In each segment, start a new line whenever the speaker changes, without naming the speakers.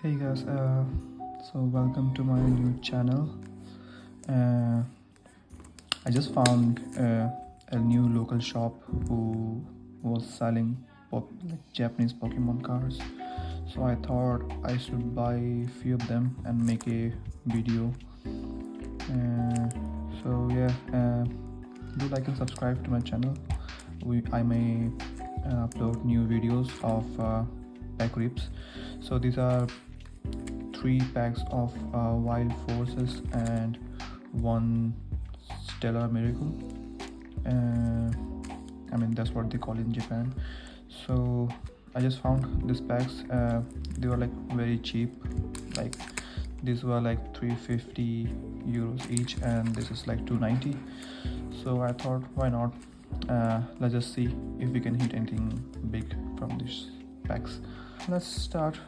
Hey guys, so welcome to my new channel. I just found a new local shop who was selling Japanese Pokemon cards. So I thought I should buy a few of them and make a video. Do like and subscribe to my channel. I may upload new videos of pack rips. So these are 3 packs of wild forces and 1 stellar miracle. I mean that's what they call it in Japan. So I just found these packs. They were like very cheap, like these were like 350 euros each and this is like 290. So I thought, why not, let's just see if we can hit anything big from these packs. Let's start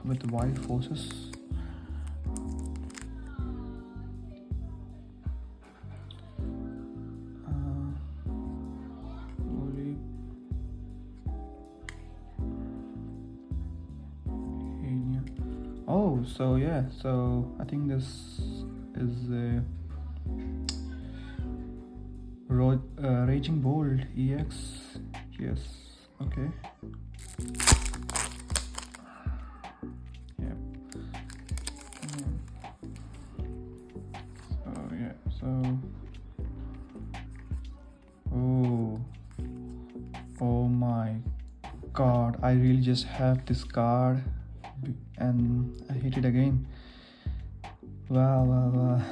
with the wild forces. Oh, so yeah, so I think this is a Raging Bolt EX. Yes, okay. Oh my god, I really just have this card and I hit it again. Wow.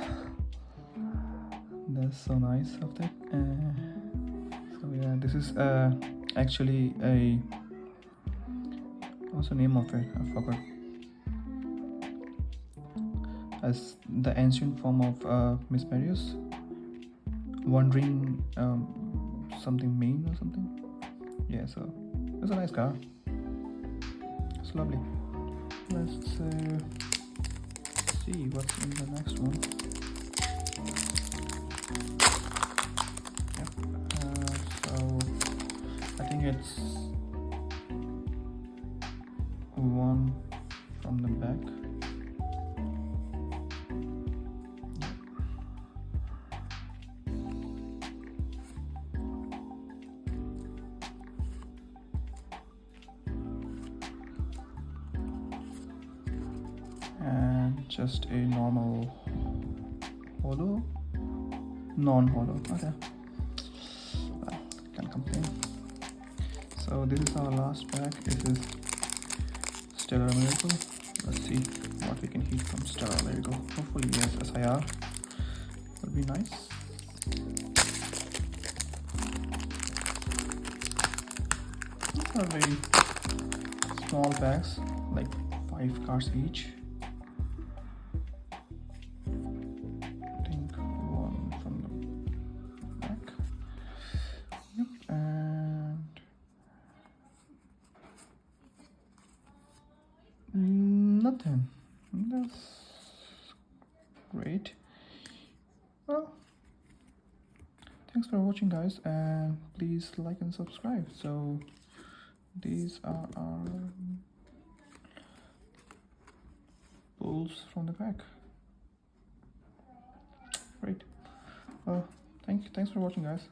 That's so nice of that. So yeah, this is actually a, what's the name of it? I forgot. As the ancient form of Miss Marius, wandering something mean or something. Yeah, so it's a nice card. It's lovely. Let's see what's in the next one. Yep. So I think it's one from the back. And just a normal holo, non-holo. Okay, well, can't complain. So this is our last pack. This is Stellar Miracle. Let's see what we can hit from Stellar Miracle. Hopefully yes, SIR would be nice. These are very small packs, like 5 cards each. Nothing. That's great. Well, thanks for watching guys, and please like and subscribe. So these are our pulls from the pack. Great. Well, thanks for watching guys.